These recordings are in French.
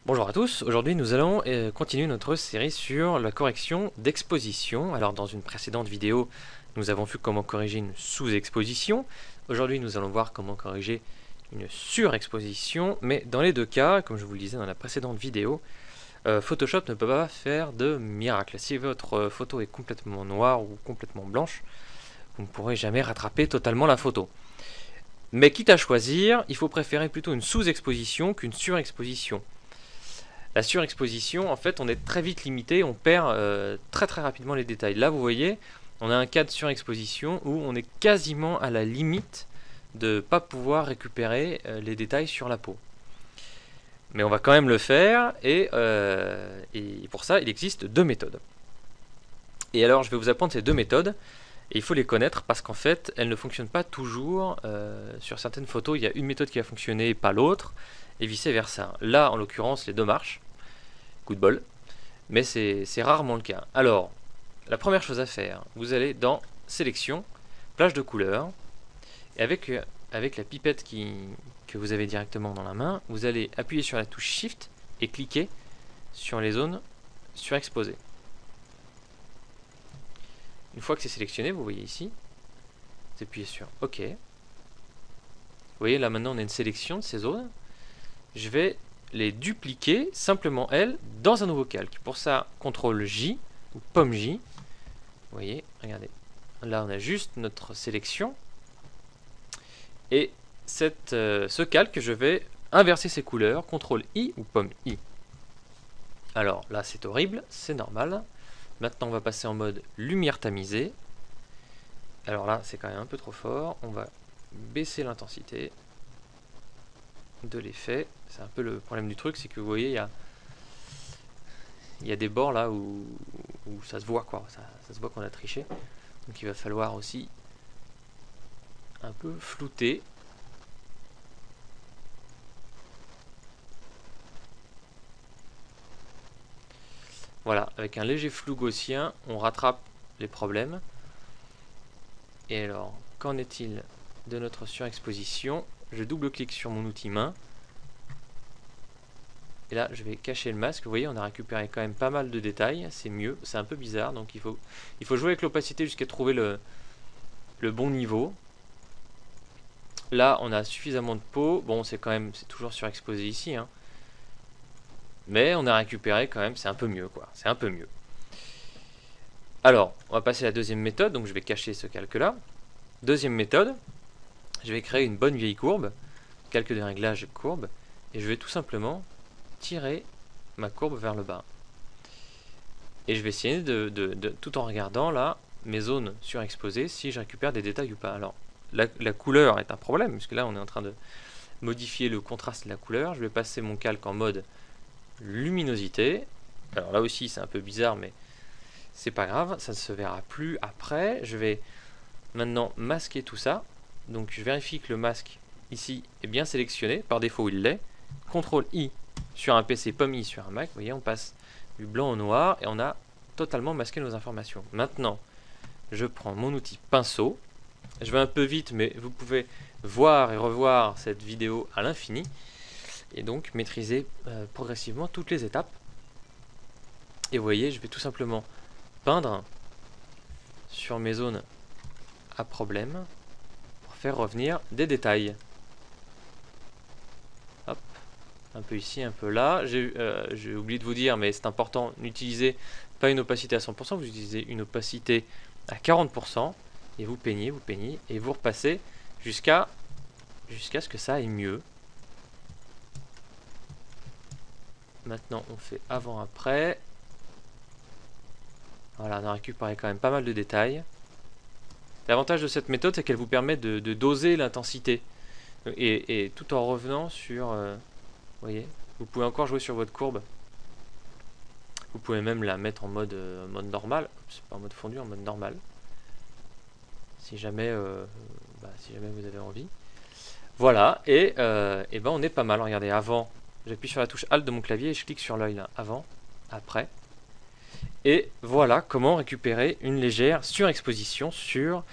Bonjour à tous, aujourd'hui nous allons continuer notre série sur la correction d'exposition. Alors dans une précédente vidéo, nous avons vu comment corriger une sous-exposition. Aujourd'hui nous allons voir comment corriger une surexposition, mais dans les deux cas, comme je vous le disais dans la précédente vidéo, Photoshop ne peut pas faire de miracle. Si votre photo est complètement noire ou complètement blanche, vous ne pourrez jamais rattraper totalement la photo. Mais quitte à choisir, il faut préférer plutôt une sous-exposition qu'une surexposition. La surexposition, en fait, on est très vite limité, on perd très rapidement les détails. Là, vous voyez, on a un cas de surexposition où on est quasiment à la limite de ne pas pouvoir récupérer les détails sur la peau. Mais on va quand même le faire, et pour ça, il existe deux méthodes. Et alors, je vais vous apprendre ces deux méthodes, et il faut les connaître parce qu'en fait, elles ne fonctionnent pas toujours. Sur certaines photos, il y a une méthode qui va fonctionner et pas l'autre, et vice versa. Là, en l'occurrence, les deux marchent. Coup de bol, mais c'est rarement le cas. Alors, la première chose à faire, vous allez dans Sélection, plage de couleurs, et avec la pipette que vous avez directement dans la main, vous allez appuyer sur la touche Shift et cliquer sur les zones surexposées. Une fois que c'est sélectionné, vous voyez ici, vous appuyez sur OK. Vous voyez, là maintenant on a une sélection de ces zones. Je vais les dupliquer, simplement elles, dans un nouveau calque. Pour ça, CTRL J, ou pomme J. Vous voyez, regardez. Là, on a juste notre sélection. Et ce calque, je vais inverser ses couleurs, CTRL I ou pomme I. Alors là, c'est horrible, c'est normal. Maintenant, on va passer en mode lumière tamisée. Alors là, c'est quand même un peu trop fort. On va baisser l'intensité de l'effet. C'est un peu le problème du truc, c'est que vous voyez, il y a des bords là où ça se voit, quoi. Ça se voit qu'on a triché. Donc il va falloir aussi un peu flouter. Voilà, avec un léger flou gaussien, on rattrape les problèmes. Et alors, qu'en est-il de notre surexposition? Je double-clique sur mon outil main. Et là, je vais cacher le masque. Vous voyez, on a récupéré quand même pas mal de détails. C'est mieux, c'est un peu bizarre. Donc il faut jouer avec l'opacité jusqu'à trouver le bon niveau. Là, on a suffisamment de peau. Bon, c'est toujours surexposé ici, hein. Mais on a récupéré quand même, c'est un peu mieux, quoi. C'est un peu mieux. Alors, on va passer à la deuxième méthode. Donc je vais cacher ce calque-là. Deuxième méthode. Je vais créer une bonne vieille courbe, calque de réglage courbe, et je vais tout simplement tirer ma courbe vers le bas. Et je vais essayer tout en regardant là mes zones surexposées, si je récupère des détails ou pas. Alors, la couleur est un problème, puisque là on est en train de modifier le contraste de la couleur. Je vais passer mon calque en mode luminosité. Alors là aussi c'est un peu bizarre, mais c'est pas grave, ça ne se verra plus après. Je vais maintenant masquer tout ça. Donc je vérifie que le masque ici est bien sélectionné, par défaut il l'est. CTRL I sur un PC, pomme I sur un Mac, vous voyez, on passe du blanc au noir et on a totalement masqué nos informations. Maintenant, je prends mon outil pinceau. Je vais un peu vite, mais vous pouvez voir et revoir cette vidéo à l'infini et donc maîtriser progressivement toutes les étapes. Et vous voyez, je vais tout simplement peindre sur mes zones à problème, faire revenir des détails. Hop, un peu ici, un peu là. J'ai oublié de vous dire, mais c'est important, n'utilisez pas une opacité à 100%, vous utilisez une opacité à 40%, et vous peignez, et vous repassez jusqu'à ce que ça aille mieux. Maintenant, on fait avant-après. Voilà, on a récupéré quand même pas mal de détails. L'avantage de cette méthode, c'est qu'elle vous permet de doser l'intensité. Et tout en revenant sur... vous voyez, vous pouvez encore jouer sur votre courbe. Vous pouvez même la mettre en mode normal. C'est pas en mode fondu, en mode normal. Si jamais vous avez envie. Voilà, et ben on est pas mal. Regardez, avant, j'appuie sur la touche Alt de mon clavier et je clique sur l'œil là. Avant, après. Et voilà comment récupérer une légère surexposition sur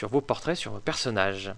vos portraits, sur vos personnages.